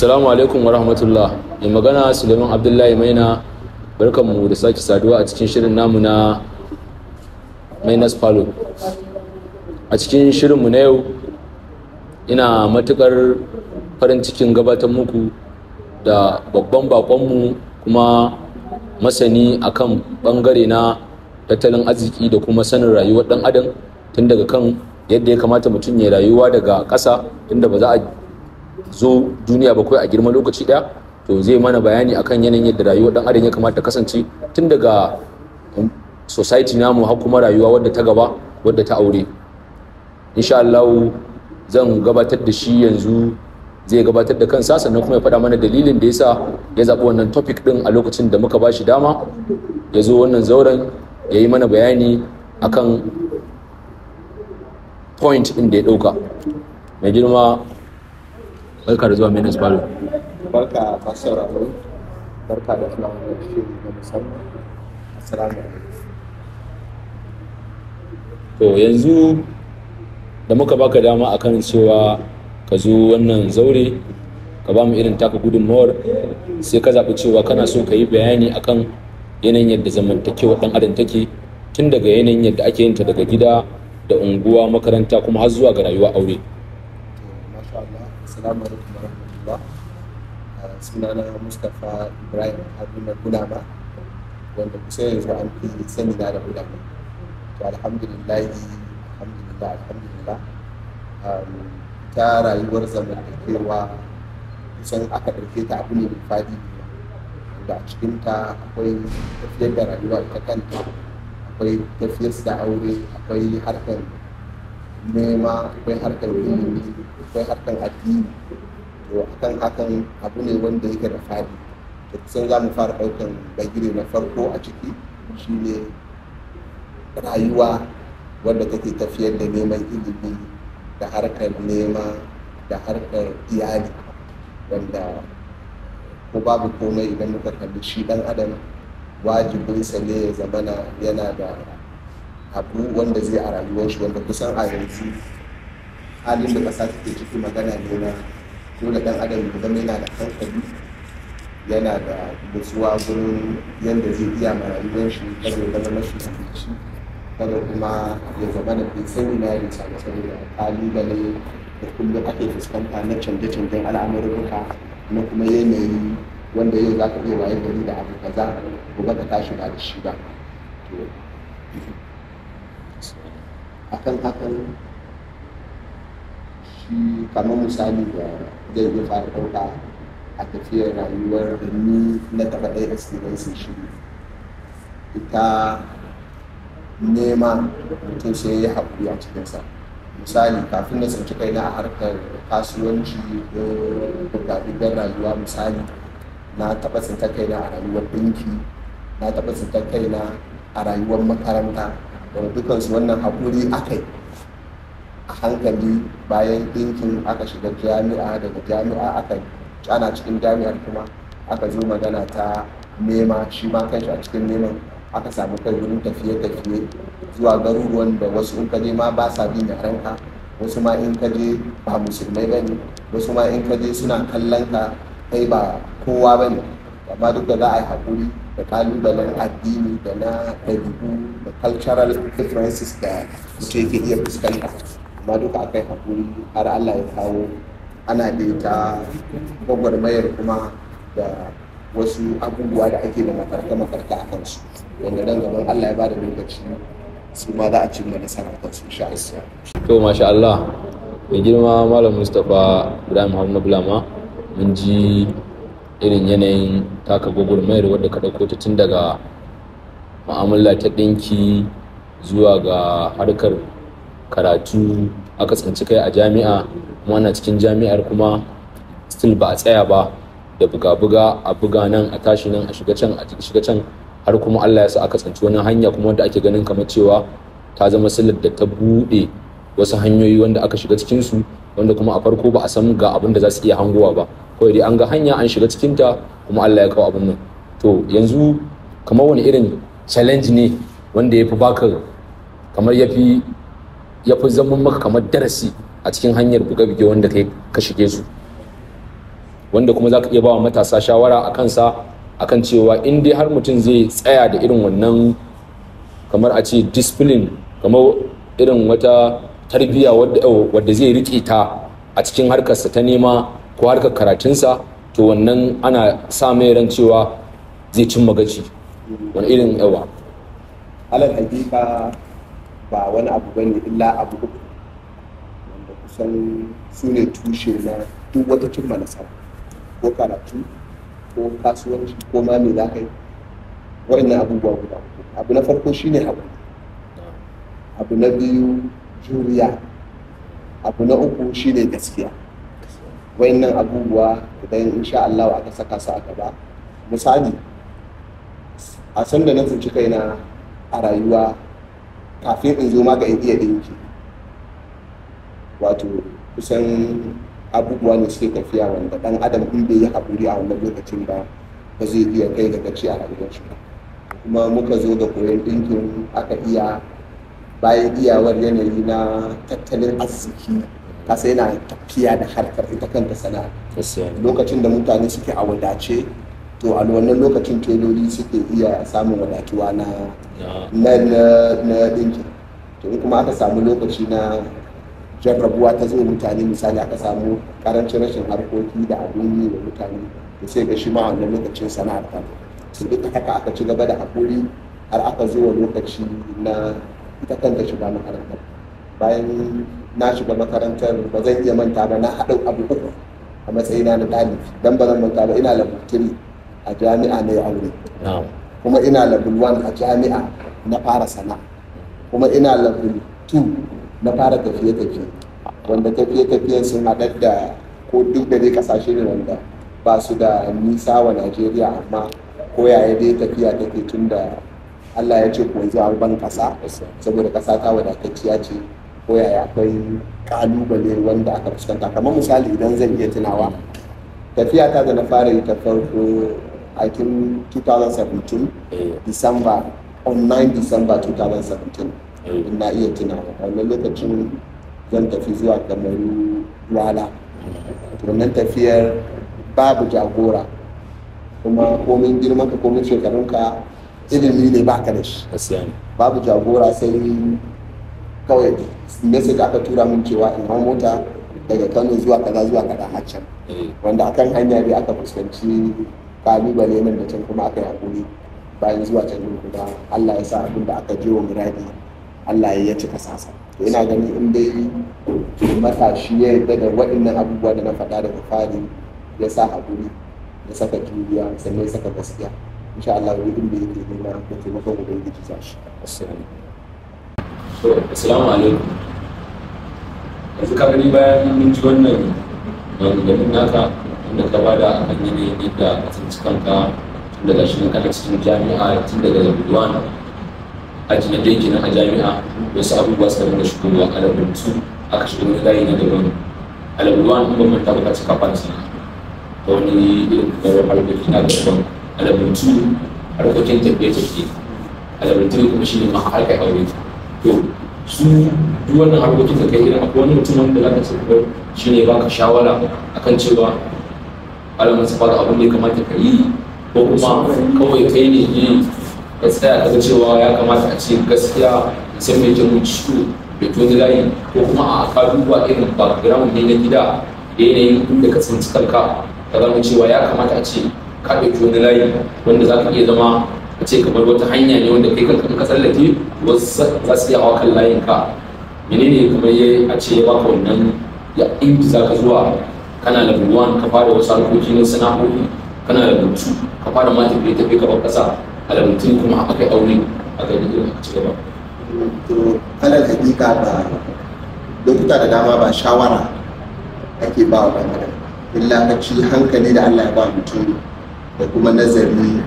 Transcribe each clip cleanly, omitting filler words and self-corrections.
Assalamu alaikum wa rahmatullah. Mai magana Suleiman Abdullahi Maina. Barkanmu da sake saduwa a cikin shirin namu na Mainas Palo. A cikin shirinmu na yau ina matukar farin cikin gabatar muku da babban bakonmu kuma masani akan bangare na tattalin arziki da kuma sanin rayuwar dan adam, tun daga kan yadda ya kamata mutum ya rayuwa daga ƙasa, tunda ba za a zo duniya ba kawai a girma lokaci daya. To zai mana bayani akan yanayin yadda rayuwar dan adam ya kamata kasance tun daga society namu har kuma rayuwa wadda ta gaba, wadda ta aure. Insha Allah zan gabatar da shi yanzu, zai gabatar da kansa sannan kuma ya faɗa mana dalilin da yasa ya zaɓi wannan topic din a lokacin da muka bashi dama ya zo wannan zauren ya yi mana bayani akan point din da ya ɗauka. Mai girma, barka da zuwa Mainas Palo. Barka masu sauraro, barka da zuwa wannan shiri na musamman. Assalamu alaikum. To yanzu da muka baka dama akan cewa ka zo wannan zaure ka ba mu irin taka gudunmawar, sai ka zaɓi cewa kana so ka yi bayani akan yanayin yadda zamantakewa ɗan adam take, tun daga yanayin yadda ake yin ta daga gida da unguwa, makaranta, kuma har zuwa ga rayuwa aure. Masha Allah, assalamu alaikum wa rahmatullah. Sunana Mustapha Ibrahim Haruna Gulama, wanda kusa yanzu an fi sani na da Gulama. To alhamdulillah ta rayuwar zamantakewa kusan aka ɗauke ta abu ne mai faɗi, da a cikinta akwai tafiyar da rayuwa ita kanta, akwai tafiyar da aure, akwai harkar nema, akwai harkar ilimi, akwai harkar addini. To akan hakan abu ne wanda yake da faɗi. To kusan za mu fara ɗaukan bagire na farko a ciki shine rayuwa wadda take tafiyar da neman ilimi da harkar nema da harkar iyali, wanda ko babu komai idan muka kalli shi dan adam wajibinsa ne ya zamana yana da abu wanda zai a rayuwar shi, wanda kusan a yanzu halin da ƙasa take ciki magana ne na dole dan adam ya zama yana da hankali, yana da nutsuwa gurin yadda zai iya ma rayuwar shi, kada ya zama mashi abinci, kada kuma ya zama da bai sani na yin saboda kalubale da kullum ake fuskanta na canje-canjen al'amurruka na kuma yanayi wanda yau za ka iya waye gari da abu kaza gobe ka tashi ba da shi ba. Akan hakan shi kamar misali da zai iya fara ɗauka a tafiyar rayuwar da ni na taɓa ɗaya experience shi ita nema mutum sai ya haƙuri a cikinsa. Misali kafin na tsinci kaina a harkar kasuwanci ko buga-bugar rayuwa, misali na taɓa tsintar kaina a rayuwar ɗinki, na taɓa tsintar kaina a rayuwar makaranta, wanda dukansu wannan haƙuri aka yi a hankali. Bayan ɗinkin aka shiga jami'a, daga jami'a aka ana cikin jami'ar kuma aka zo magana ta nema, shi ma kanshi a cikin neman aka samu kai wurin tafiye-tafiye zuwa garuruwan da wasu in kaje ma ba sa bin yarenka, wasu ma in kaje ba musulmai bane, wasu ma in kaje suna kallon ka kai ba kowa bane. Amma duk da za a yi haƙuri da kalubalen addini da na ɗabi'u da cultural differences da mutum yake iya fuskanta, amma duka akai haƙuri har Allah ya kawo ana da ta gwagwarmayar kuma da wasu abubuwa da ake da makarta a kansu, wanda nan gaban Allah ya bada lokaci su ma za a cimma nasara kansu insha Allah. To masha Allah, mai girma Malam Mustapha Ibrahim Haruna Gulama, mun ji irin yanayin taka gwagwarmayar wadda ka ɗauko ta tun daga mu'amala ta ɗinki zuwa ga harkar karatu, aka tsinci kai a jami'a, kuma ana cikin jami'ar kuma still ba a tsaya ba da buga-buga, a buga nan a tashi nan a shiga can a shiga can, har kuma Allah ya sa aka tsinci wani hanya kuma wanda ake ganin kamar cewa ta zama sillar da ta buɗe wasu hanyoyi wanda aka shiga cikinsu, wanda kuma a farko ba a san ga abin da za su iya hangowa ba, kawai dai an ga hanya an shiga cikinta kuma Allah ya kawo abin nan. To yanzu kamar wani irin challenge ne wanda ya fi baka, kamar ya fi zama maka kamar darasi a cikin hanyar buge-buge wanda kai ka shige su? wanda kuma za ka iya ba wa matasa shawara a kansa akan cewa in dai har mutum zai tsaya da irin wannan kamar a ce discipline, kamar irin wata tarbiyya wadda zai riƙe ta a cikin harkarsa ta nema ko harkar karatunsa, to wannan ana sa mai ran cewa zai cimma gaci. Wani irin yawa alal hakika ba wani abu bane illa abu uku wanda kusan su ne tushe na duk wata cimma nasara, ko karatu ko kasuwanci ko ma me za ka yi. Wa'annan abubuwa guda uku, abu na farko shine haƙuri, abu na biyu juriya, abu na uku shine gaskiya. Wa'annan abubuwa idan insha Allah aka saka su a gaba, misali a san da na tsinci kaina a rayuwa kafin in zo ma ga iya ɗinki, wato kusan abubuwa ne suke tafiya wanda ɗan adam in bai yi haƙuri a wannan lokacin ba zai iya kai ga gaci a rayuwar shi. Kuma muka zo da koyon ɗinkin aka iya, bayan iyawar yanayi na tattalin arziki kasa yana tafiya da harkar ita kanta sana'a. Lokacin da mutane suke a wadace, to a wannan lokacin teloli suke iya samun wadatuwa na ɗinkin. To in kuma aka samu lokaci na jarrabuwa ta zo mutane, misali aka samu karancin rashin harkoki da abin yi wa mutane, da sai ga shi ma wannan lokacin sana'ar ta. Su duka haka aka ci gaba da haƙuri har aka zo wa lokaci na ita kanta shiga makarantar. Bayan na shiga makarantar ba zan iya manta ba, na haɗa abu uku a matsayina na ɗalibi, don ba zan manta ba ina level 3 a jami'a na aure, kuma ina level 1 a jami'a na fara sana'a, kuma ina level 2 na fara tafiye-tafiye, wanda tafiye-tafiyen sun haɗar da ko duk da dai kasashe ne wanda ba su da nisa wa Najeriya, amma ko yaya dai tafiya take tun da Allah ya ce ko zuwa ban ƙasa, saboda ƙasa ta wadatacciya ce, ko yaya akwai ƙalubale wanda aka fuskanta. Kamar misali idan zan iya tunawa, tafiya ta da na fara yi ta farko a cikin 2017 December, on 9 December 2017 ina iya tunawa. Wannan lokacin zan tafi zuwa Kamaru Wala. Wannan tafiyar babu jagora, kuma komin girman ka komin shekarunka ilimi ne baka da shi, babu jagora. Sai kawai message aka tura min cewa in hau mota daga Kano zuwa kaza zuwa kaza har can, wanda akan hanya dai aka fuskanci kalubale nan da can, kuma aka yi hakuri. Bayan zuwa can kuma Allah ya sa abin da aka je wa muradi Allah ya cika sasa. To ina gani in dai matashi ya yarda da waɗannan abubuwa da na faɗa daga fari, ya sa hakuri, ya saka juriya, sannan ya saka gaskiya, insha Allah wani inda yake nema da taimakon ubangiji za shi. Assalamu alaikum. Yanzu ka gani bayan mun ji wannan maganganun naka wanda ka bada a kan yanayin yadda a tsinci kanka tun daga shi kana cikin jami'a, tun daga Zabuduwan aji na dai kenan a jami'a, wasu abubuwa suka dinga shigowa a labartu, aka shiga wani layi na daban a Zabuduwan. In ban manta ba ka cika fara sana'a ta wani irin kamar harkoki na daban a labartu, harkokin tafiye-tafiye a labartu kuma shi ne ma harkar aure. To su duk wannan harkokin da kai irin akwai wani mutum wanda zaka ce ko shine baka shawara akan cewa alamun safa da abin da ya kamata ka yi, ko kuma kawai kai ne ka tsaya kaga cewa ya kamata a ce gaskiya sai mai jin ciwo da toni layi, ko kuma a ka duba irin background ne na gida da yanayin da ka tsinci kanka ka zama cewa ya kamata a ce ka ɗauki wani layi wanda za ka iya zama a ce kamar wata hanya ne wanda kai kanka ka tsallake wasu za su iya hawa kan layin ka. Menene kamar a ce ya baka wannan ya ingiza ka zuwa kana level 1 ka fara wasu harkoki na sana'o'i, kana level 2 ka fara ma tafiye ka bar kasa, a level 3 kuma aka yi aure aka yi irin aka ci gaba. To alal hakika ba lokuta da dama ba shawara ake ba wa ɗan adam, illa ka ci hankali da Allah ya ba mutum da kuma nazari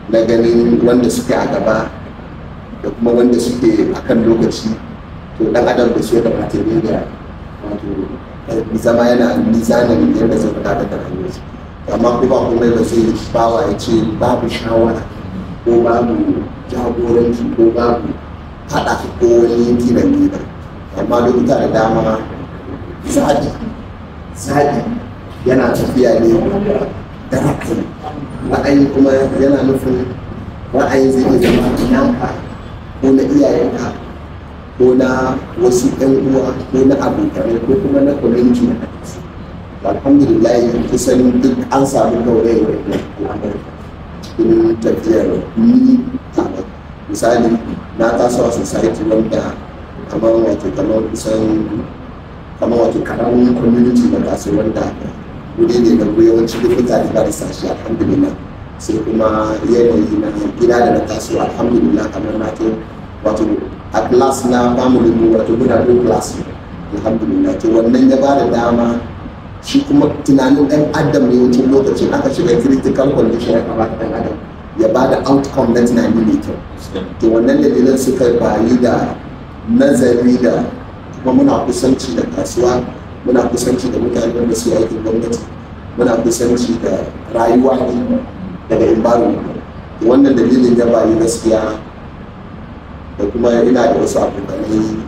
na ganin wanda suke a gaba da kuma wanda suke a kan lokaci. To dan adam da su ya kamata ne da wato zama yana mizanin yadda zai gudanar da rayuwarsa, amma ko ba komai ba zai bawa ya ce babu shawara ko babu jagoranci ko babu haɗa ko wani yanki da gida. Amma lokuta da dama zaɓi yana tafiya ne da ra'ayi. Ra'ayi kuma yana nufin ra'ayin zai iya zama naka ko na iyayenka ko na wasu ɗan uwa ko na abokanai ko kuma na community. Alhamdulillah kusan duk an samu gaurayi cikin tafiyar ni misali na taso a society wanda kamar wato karamin community na taso wanda wuri ne da yawanci duk mutane ba da sashi alhamdulillah. Sai kuma yanayi na gida da na taso alhamdulillah kamar na to wato a class na family mu wato muna do class alhamdulillah. To wannan ya bada dama shi kuma tunanin ɗan adam ne yawancin lokacin aka shiga critical condition ya kamata ɗan adam ya bada outcome na tunani mai kyau. To wannan dalilan suka bayi da nazari da kuma muna kusanci da kasuwa, muna kusanci da mutane wanda su aikin gwamnati, muna kusanci da rayuwa ne daga environment. Wannan dalilin ya bayi gaskiya da kuma ina da wasu abokanai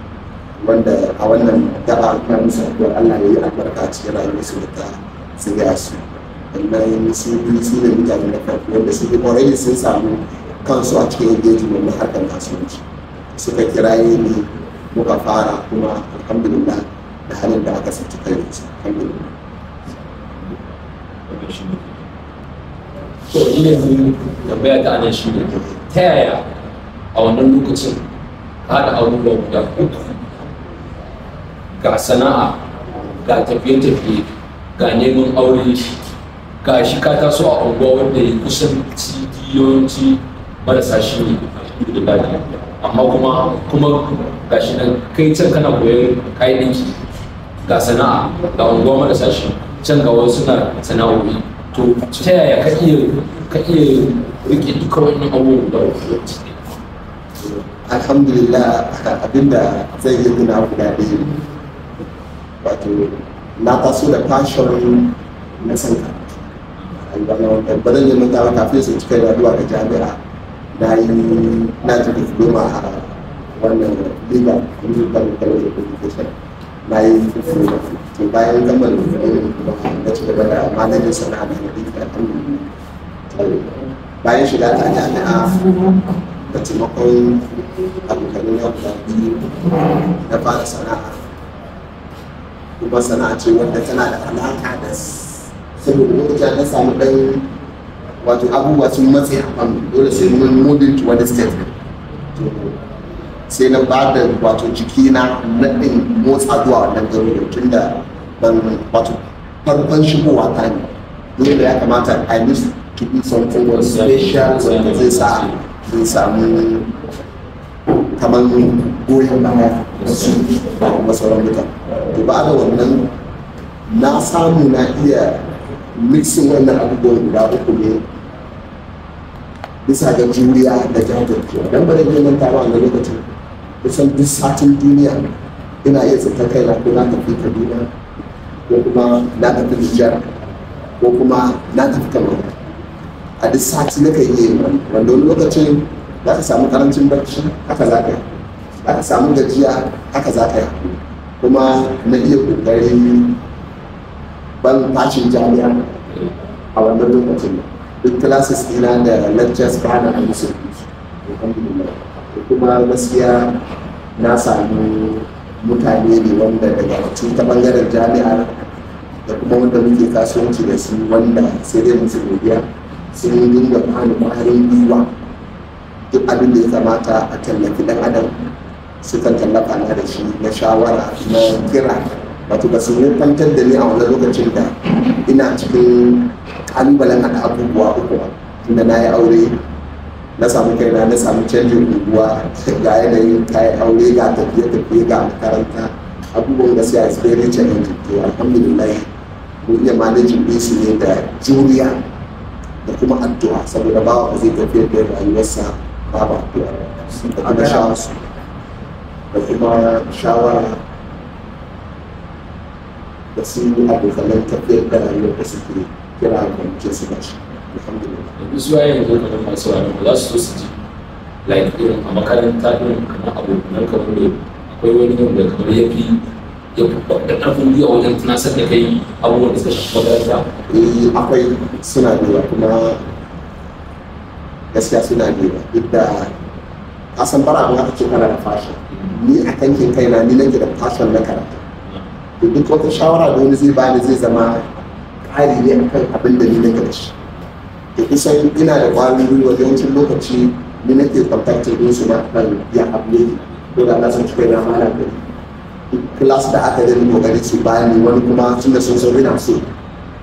wanda a wannan gaba kan musu addu'ar Allah ya yi albarka a cikin rayuwarsu da ta tsiga su. Wannan su ne mutane na farko wanda su already sun samu kansu a cikin engagement na harkar kasuwanci. Suka kiraye ni muka fara kuma alhamdulillah da halin da aka sace kai da su alhamdulillah. To ni yanzu tambaya ta anan shi ne ta yaya a wannan lokacin haɗa abubuwa guda uku, ga sana'a, ga tafiye-tafiye, ga neman aure, ga shi ka taso a unguwa wanda ya kusan yawanci marasa shi ne da lafiya, amma kuma ga shi nan kai can kana koyar kayan ɗinki, ga sana'a, ga unguwa marasa shi, can ga wasu suna sana'o'i. To ta yaya ka iya rike duka wannan abubuwan da wasu? Alhamdulillah abinda zai yi gina guda ɗaya, wato na taso da passion na san karatu. Ba zan yi mantawa kafin su cika da zuwa ga jami'a na ji diploma a wannan legal college of education na yi diploma. To bayan gama diploma na ci gaba da malamin sana'a da ɗinki alhamdulillah. Bayan shiga ta jami'a da taimakon abokanin yau da biyu na fara sana'a, kuma sana'a ce wadda tana da alaƙa da saboda lokacin na samu ɗan wato abubuwa sun matse a kan dole sai mun moving to wani state. Sai na ba da wato jikina na ɗin motsa zuwa wannan garuruwa tun da ban wato farkon shigowa ta ne dole ya kamata I need to do something special wanda zai sa zai samu kamar goyon baya wasu sauran mutane. To ba da wannan na samu na iya mixing wannan abubuwan guda uku ne bisa ga juriya da jajircewa. Dan bari ne manta ba wannan lokacin kusan duk satin duniya ina iya tsinta kaina ko na tafi Kaduna ko kuma na tafi Nijar ko kuma na tafi Kamaru. A duk sati na kan yi wanda wani lokacin za ka samu karancin barci haka za ka yi, za ka samu gajiya haka za ka yi, kuma na iya kokarin ban fashin jami'a a wannan lokacin. Duk classes ina da lectures ba na musu alhamdulillah. Kuma gaskiya na samu mutane ne wanda daga ta bangaren jami'a da kuma wanda muke kasuwanci da su wanda sai dai musu godiya sun dinga bani ƙwarin gwiwa. Duk abin da ya kamata a tallafi ɗan adam sukan tallafa na da shi na shawara na kira, wato ba su kwantar da ni a wannan lokacin da ina cikin ƙalubalen haɗa abubuwa uku ba. Tunda na yi aure, na samu kaina na samu canjin unguwa, ga yanayin kayan aure, ga tafiye-tafiye, ga makaranta, abubuwan gaskiya is very challenging. To alhamdulillah mun iya managing ɗinsu ne da juriya da kuma addu'a, saboda bawa ba zai tafiyar da rayuwarsa babu addu'a da kuma shawara da su abokanan tafiyar da rayuwar da suke kira kwamitin su da shi alhamdulillah. Yanzu su yayin da kamar masu wani ba za su so su ji like irin a makaranta irin kamar abokanan kamar ne akwai wani yau da kamar ya fi ya da ƙarfin gwiwa wajen tunasar da kai abubuwan da suka shafi makaranta? Akwai, suna da yawa, kuma gaskiya suna da yawa. Duk da kasan bara abin aka ce kana da fashion, ni a kankin kaina ni nake da fashion na karatu. To duk wata shawara da wani zai bani zai zama ƙari ne akan abin da ni nake da shi. To kusan ina da ƙwarin gwiwa yawancin lokaci ni nake contacting din su ma kan ya abu ne ko da na san cikin na mana da class da aka gani kokari su bani, wani kuma tunda sun san ina so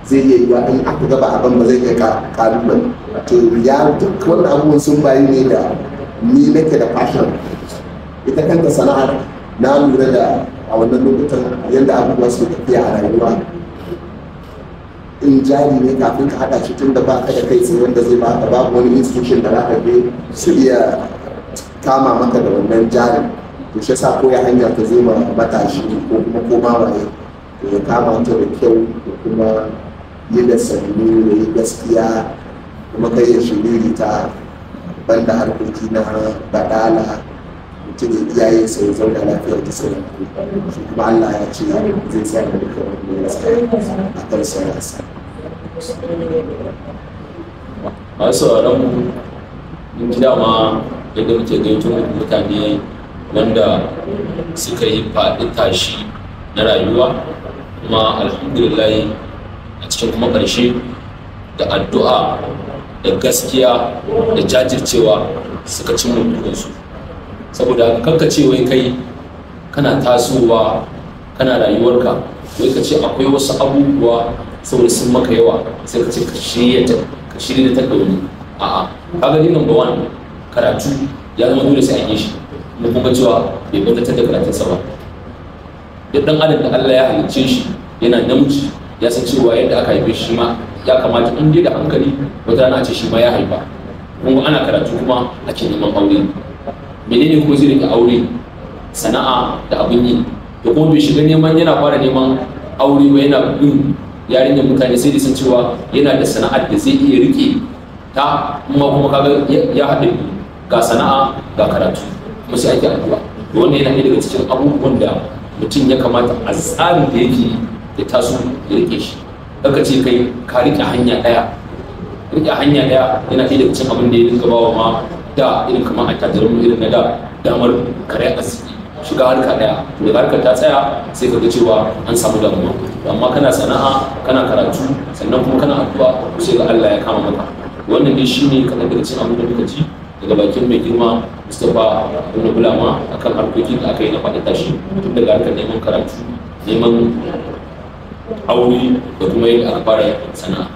zai iya yiwa in aka gaba abin ba zai iya ƙalubale. To ya duk wani abubuwan sun bayi ne da ni nake da fashion. Ita kanta sana'ar na lura da a wannan lokutan yadda abubuwa su tafiya a rayuwa, in jari ne kafin ka haɗa shi tun da ba ka da kai sai wanda zai baka, babu wani institution da za ka je su iya kama maka da wannan jarin. To shi yasa ko ya hanya ta zo ma matashi ko kuma koma waye ya kama ta da kyau da kuma yi da sannu da yi gaskiya, kuma kai ya shiriri ta banda harkoki na badala, mutum ya iyaye sai ya zauna lafiyar ta sauran shi kuma Allah ya ce zai sa da duka wani a kan sauransa. Masu sauraron mun ji dama yadda muke gaito mutane wanda suka yi faɗi tashi na rayuwa, kuma alhamdulillah a cikin kuma ƙarshe da addu'a da gaskiya da jajircewa suka cimma burinsu. Saboda kanka ce wai kai kana tasowa kana rayuwarka wai ka ce akwai wasu abubuwa saboda sun maka yawa sai ka ce ka shirya ta wani. A'a, kaga ni number one, karatu ya zama dole sai an yi shi, kuma kuma cewa bai bautar da karatunsa ba. Duk ɗan adam da Allah ya halicce shi yana namiji ya san cewa yadda aka haife shi ma ya kamata in dai da hankali wata rana ce shi ma ya haifa. Kuma ana karatu kuma ake neman aure. Menene kuma zai rike aure? Sana'a da abin yi. Da kuma bai shiga neman, yana fara neman aure ba yana bin yarinyar mutane sai da san cewa yana da sana'ar da zai iya rike ta, kuma kaga ya haɗe ga sana'a ga karatu kuma sai ake addu'a. Wannan yana ɗaya daga cikin abubuwan da mutum ya kamata a tsarin da yake ya taso ya rike shi. Daga ce kai ka rike hanya ɗaya, rike hanya ɗaya yana ɗaya daga cikin abin da ya dinga bawa ma da irin kamar attajirin irin na da damar kare arziki, shiga harka ɗaya. To da harkar ta tsaya sai ka ga cewa an samu damuwa. Amma kana sana'a, kana karatu, sannan kuma kana addu'a, sai ga Allah ya kama maka. Wannan dai shine kaɗan daga cikin abin da muka ji daga bakin mai girma Mustapha Ibn Bulama akan harkokin da aka yi na faɗi tashi, tun daga harkar neman karatu, neman aure da kuma yadda aka fara sana'a.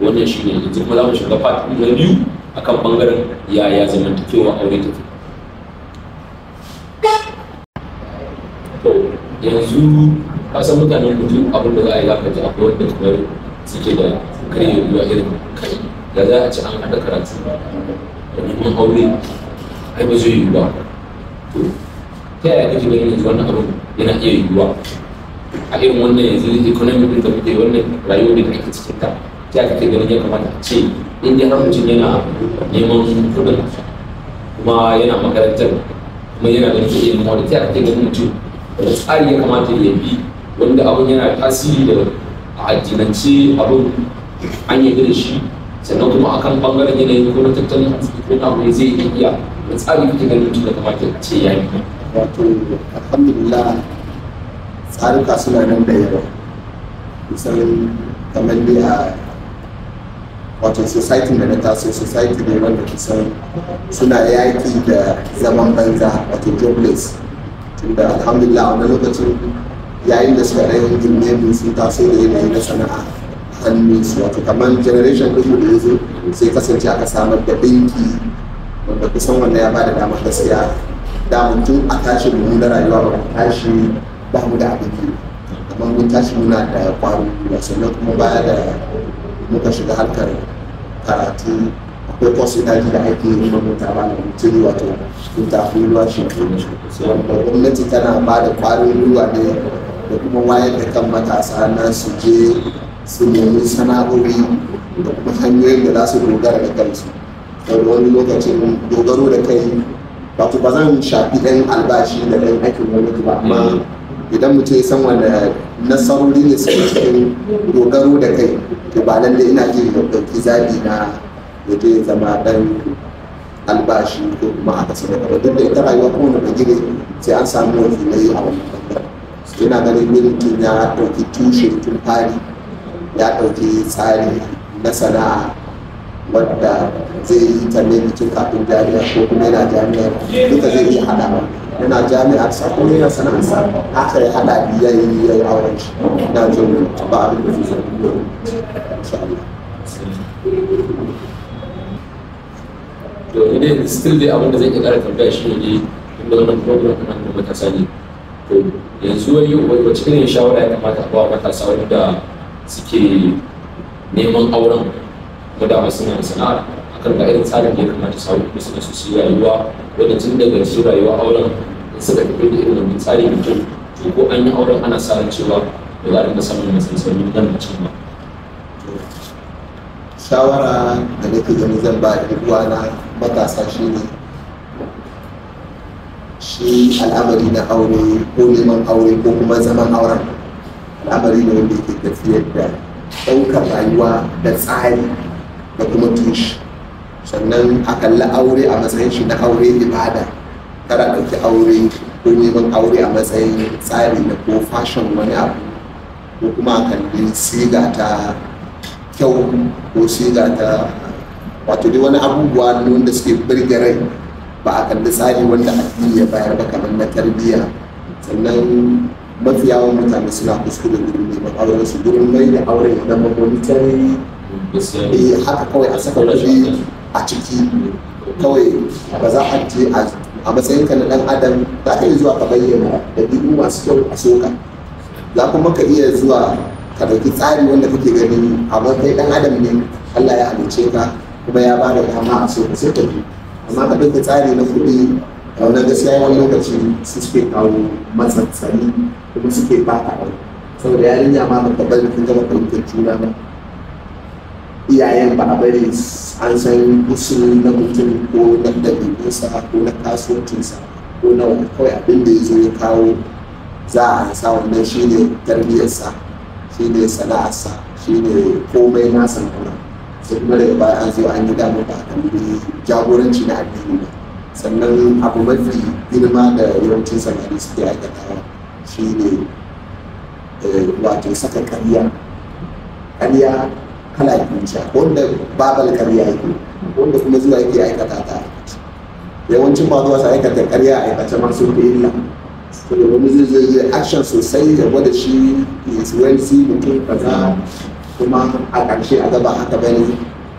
Wannan shine yanzu kuma za mu shiga faɗi na biyu akan bangaren yaya zamantakewa aure take. Yanzu kasan mutanen mutum abin da za a yi zaka ji akwai wanda kamar suke da karye ruwa irin kai da za a ci an haɗa karatu da neman aure, ai ba zai yiwu ba. To ta yaya kake ganin yanzu wannan abin yana iya yiwuwa a irin wannan yanzu economy din da muke wannan rayuwar da ake cikin ta? Ta yaya kake ganin ya kamata a ce in dai har mutum yana neman kuɗin kuma yana makarantar kuma yana ganin ke ilimin wani, ta yaya kake ganin mutum da tsari ya kamata ya bi wanda abin yana tasiri da a addinance abin an yi da shi, sannan kuma akan bangaren yanayin ko na tattalin arziki ko na abu zai iya da tsari kake ganin mutum da kamata a ce ya yi. Wato alhamdulillah tsarika suna nan da yawa, kusan kamar dai a wato society da na taso society ne wanda kusan suna yaƙi da zaman banza wato jobless. Tunda alhamdulillah a wani lokacin yayin da suka ɗaya yin sun taso da yanayi na sana'a hannu su, wato kamar generation ɗin da ya zo sai kasance aka samar da ɗinki wanda kusan wanda ya bada damar gaskiya da mutum a tashi mu na rayuwa ba mu tashi ba mu da abin yi, amma mun tashi muna da ƙwarin gwiwa. Sannan kuma baya da muka shiga harkar karatu akwai kwasu daji da ake yi na mota ba na mutum wato tafi ruwa shi wanda gwamnati tana ba da ƙwarin gwiwa ne da kuma wayar da kan matasa na su je su nemi sana'o'i da kuma hanyoyin da za su dogara da kansu. Wanda wani lokacin dogaro da kai wato ba zan shafi ɗan albashi da ɗan aikin gwamnati ba, amma idan mutum ya san wanda nasarori ne suke cikin dogaro da kai to ba lalle ina jin da ɗauki zaɓi na yaje ya zama ɗan albashi ko kuma aka sanar da duk da ita rayuwa kuma da bagire sai an samu wakilai a wannan bangaren yana ganin mutum ya ɗauki tushe tun fari ya ɗauki tsari na sana'a wadda zai yi ta ne mutum kafin jami'a ko kuma yana jami'a duka zai iya haɗawa yana jami'ar sa kuma yana sana'ar sa haka ya haɗa ya yi auren shi na jin ba abin da zai zama insha Allah. To idan still dai abin da zai iya ƙara tambaya shi ne inda wannan program nan da matasa ne. To yanzu wacce irin shawara ya kamata a ba matasa wanda suke neman auren kuma da masu yana sana'ar akan ga irin tsarin da ya kamata su hau kuma suna su rayuwa wanda tun daga shi rayuwa auren suka tafi da irin wannan tsari da kyau to ko an yi auren ana sa ran cewa ba za a dinga samun matsaloli nan da can ba. Shawara da nake gani zan ba uwana matasa shi ne shi al'amari na aure ko neman aure ko kuma zaman auren al'amari ne wanda yake tafiyar da ɗaukar rayuwa da tsari da kuma tushe sannan a kalli aure a matsayin shi na aure ibada kada ɗauki aure ko neman aure a matsayin tsari na ko fashion wani abu ko kuma a kalli siga ta kyau ko siga ta wato dai wani abubuwa wanda suke birge rai ba a kalli tsari wanda addini ya bayar ba kamar na tarbiyya sannan mafi yawan mutane suna kuskure gurin neman auren su gurin mai da auren ya zama monetary haka kawai a saka kuɗi a ciki kawai ba za a je a matsayinka na ɗan adam za ka iya zuwa ka bayyana ɗabi'u masu kyau a soka za kuma ka iya zuwa ka ɗauki tsari wanda kake gani a matsayin ɗan adam ne Allah ya halicce ka kuma ya bada dama a so sai ka bi amma ka ɗauki tsari na kuɗi a wannan gaskiya wani lokaci su suke kawo matsatsari kuma suke baka ɗau saboda yarinya ma ba ka bari kun gama fahimtar juna ba iyayen ba a bari an san usuli na mutum ko na ɗabi'unsa ko na kasuwancinsa ko na wani kawai abin da ya zo ya kawo za a sa wannan shine tarbiyyarsa shine sana'arsa shine komai nasa kuma sai kuma daga baya an zo an yi damu ba a jagoranci na addini ba sannan abu mafi girma da yawancin samari suke aikatawa shine wato saka ƙarya kala biyu wanda babal ƙarya yake wanda kuma zuwa yake aikata ta yawancin ba zuwa sa aikata ƙarya a aikace masu da illa saboda wani zai action sosai ya gwada shi is mutum kaza kuma a ƙarshe a gaba haka bane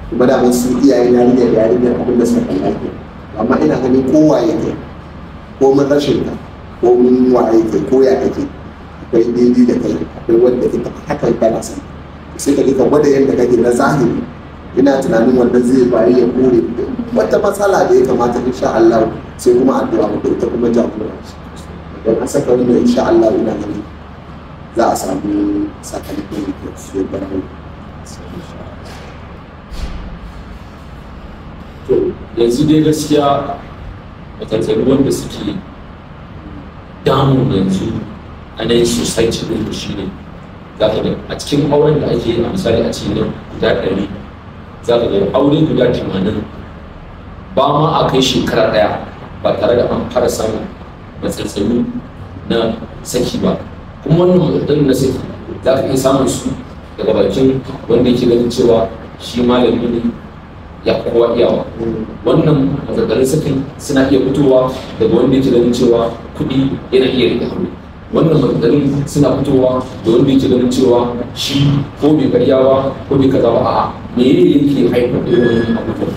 kuma da su iyayen yarinyar abin da suka kalla ke amma ina ganin kowa yake ko mun rashin ka ko mun waye ke ko ya kake akwai daidai da kai akwai wanda ita hakan kana san sai ka ka gwada yadda kake na zahiri ina tunanin wannan zai bari ya kore wata matsala da ya kamata insha Allah sai kuma addu'a mu ita kuma jagora don a saka wannan insha Allah ina ganin za a samu sakamakon da ke so barawo. To yanzu dai gaskiya matattalin wanda suke damun yanzu a nan society ɗin shi ne za ka ga a cikin auren da ake a misali a cikin guda 100 za ka ga aure guda 80 ba ma a kai shekara ɗaya ba tare da an fara samun matsaltsalu na saki ba kuma wannan matsaltsalun na saki za ka iya samun su daga bakin wanda yake ganin cewa shi malami ne ya kowa iyawa wannan matsaltsalun sakin suna iya fitowa daga wanda yake ganin cewa kuɗi yana iya rike aure wannan matsalolin suna fitowa da wanda yake ganin cewa shi ko bai karyawa ko bai kaza ba a'a me yake haifar da wannan abubuwan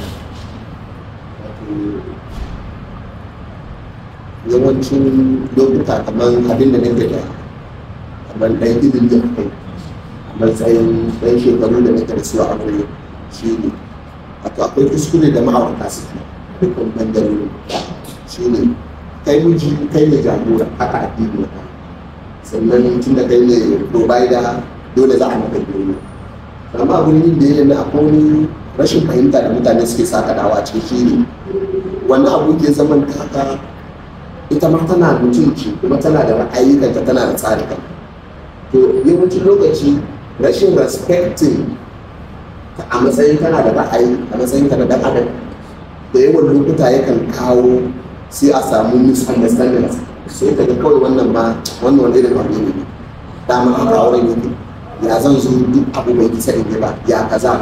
yawancin lokuta kamar abin da nake da kamar ɗan ilimi da kai a matsayin ɗan shekaru da nake da su a aure shi ne wato akwai kuskure da ma'aurata suke dukkan bangarorin shi ne kai miji kai ne jagora haka addini ne sannan tun da kai ne provider dole za a maka dole amma abin yin da ya yi akwai rashin fahimta da mutane suke saka dawa cikin shi ne wannan abu ke zaman haka ita ma tana mutunci kuma tana da ra'ayyukanta, tana da tsari kan. To yawancin lokaci rashin respecting a matsayin kana da ra'ayi, a matsayin kana da adam, da yawan lokuta yakan kawo sai a samu misunderstanding, sai ka ga kawai wannan wani irin abu ne dama haka auren yake, ya zan zo duk abu mai kisa in ba ya kaza,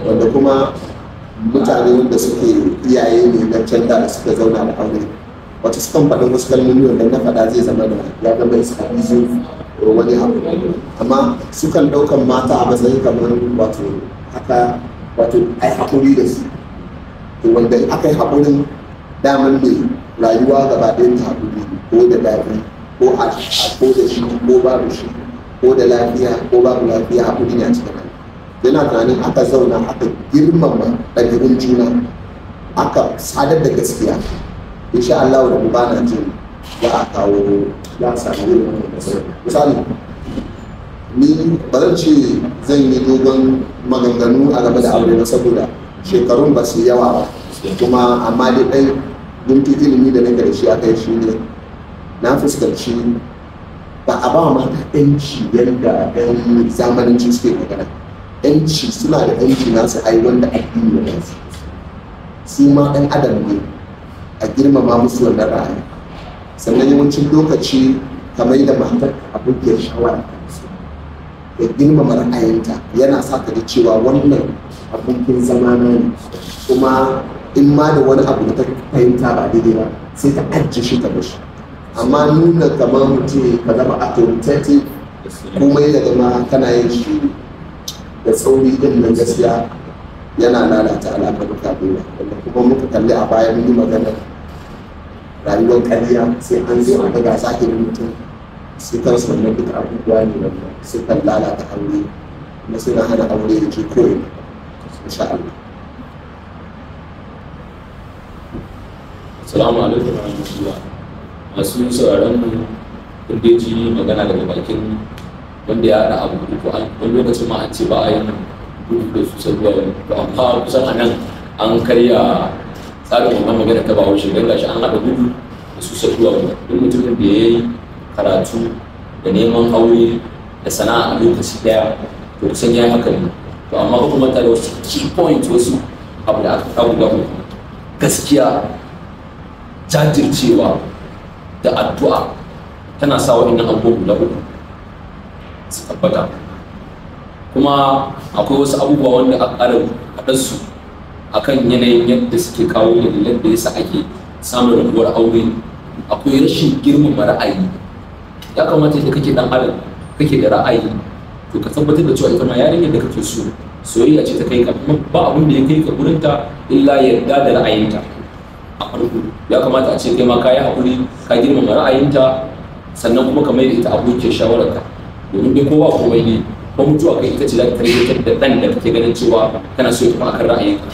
wanda kuma mutane wanda suke iyaye ne na can da suka zauna da aure wata sukan faɗin wasu kalmomi wanda na faɗa zai zama da ya zama iskabizu wani abu, amma sukan ɗaukan mata a matsayin kamar wato haka, wato ai haƙuri da su, to wanda aka yi haƙurin daman ne rayuwa gaba ɗayan ta haƙuri, ko da daɗi ko a ko da shi ko babu shi, ko da lafiya ko babu lafiya, haƙuri ne a cikin nan. Yana tunanin aka zauna aka girmama ɗabi'un juna, aka sadar da gaskiya, insha Allah da mu bana jin za a kawo ya samu yin wannan kasar. Misali, ni ba zan ce zan yi dogon maganganu a game da aure ba saboda shekarun ba su yawa ba, kuma amma dai ɗan gunki ilimi da nake da shi aka yi shi ne na fuskanci ba a ba mata yanci yadda yan zamananci suke magana. Yanci suna da yanci nasu ai wanda addini da nasu, su ma ɗan adam ne, a girmama musu wannan ra'ayi. Sannan yawancin lokaci kamar da matar abokiyar shawara ya girmama ra'ayinta, yana sa ka da cewa wannan abokin zamana ne, kuma in ma da wani abu da ta fahimta ba daidai ba sai ta ajiye shi ta bashi. Amma nuna kamar mutum ka zama authoritative komai da zama kana yin shi da tsauri din nan, gaskiya yana lalata alaƙar kabila, wanda kuma muka kalli a baya mun yi magana rayuwar ƙarya, sai an zo a daga zahirin mutum su kansu wannan duk abubuwa ne wanda sukan lalata aure kuma suna hana aure da ke koyi, insha Allah. Assalamu alaikum wa rahmatullah. Masu sauraron mu kun dai ji magana daga bakin wanda ya haɗa abu ko wani lokacin ma an ce ba a yin gudu da su sabuwa wani, to amma kusan a nan an karya tsarin wannan magana ta bawo shi, don gashi an haɗa gudu da su sabuwa wani. Duk mutumin da ya yi karatu da neman aure da sana'a a lokaci daya to kusan ya yi haka ne. To amma kuma ta da wasu key point, wasu abu da aka kawo da gaskiya, jajircewa da addu'a tana sa waɗannan abubuwa guda uku su tabbata. Kuma akwai wasu abubuwa wanda a ƙara haɗarsu a kan yanayin yadda suke kawo dalilan da yasa ake samun rabuwar aure. Akwai rashin girmama ra'ayi. Ya kamata da kake ɗan adam kake da ra'ayi to ka tabbatar da cewa ita ma yarinyar da kake so soyayya ce ta kai ka, ba abin da ya kai ka gurinta illa yarda da ra'ayinta. A farko ya kamata a ce kai ma ka yi haƙuri, ka girmama ra'ayinta, sannan kuma ka mai da ita abokiyar shawararka, domin dai kowa komai ne ko mutuwa kai ita ce za ta tarbiyyantar da ɗan da kake ganin cewa kana so ya tafi akan ra'ayinka.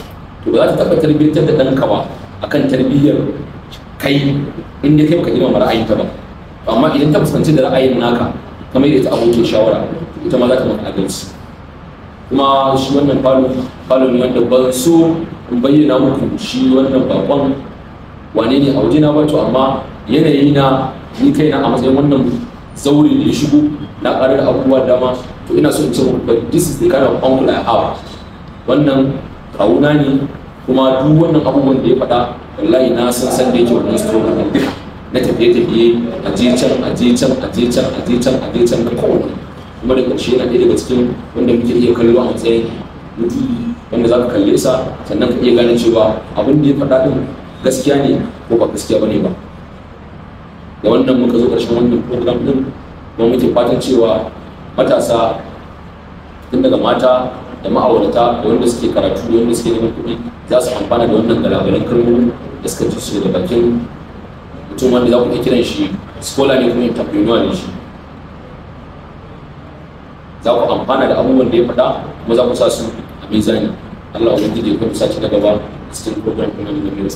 To ba za ta taɓa tarbiyyantar da ɗanka ba akan tarbiyyar kai in dai kai baka girmama ra'ayinta ba. Amma idan ta fuskanci da ra'ayin naka ka mai da ita abokiyar shawara, ita ma za ta maka adalci. Kuma shi wannan falo ne wanda ban so in bayyana muku shi wannan bakon wane ne a wajena ba, to amma yanayi na ni kaina a matsayin wannan zauri da ya shigo na ƙarar abubuwa dama, to ina so in ce muku but this is the kind of uncle I have. Wannan kawuna ne, kuma duk wannan abubuwan da ya faɗa wallahi na san da yake wannan story na duka na tafiye-tafiye a je can a je can a je can a je can a je can da kowane, kuma da ƙarshe na ɗaya daga cikin wanda muke iya kallo a matsayin mutum wanda za ka kalle sa sannan ka iya gane cewa abin da ya faɗa ɗin gaskiya ne ko ba gaskiya ba ne ba. Da wannan muka zo ƙarshen wannan program ɗin, kuma muke fatan cewa matasa tun daga mata da ma'aurata da wanda suke karatu da wanda suke neman kuɗi za su amfana da wannan galagalan kalmomin da suka ji su daga bakin mutum wanda za ku iya kiran shi scholar ne kuma entrepreneur ne shi. Za ku amfana da abubuwan da ya faɗa kuma za ku sa su a mizani. Allah ubangiji ya kuma sace na gaba cikin program ɗin da mai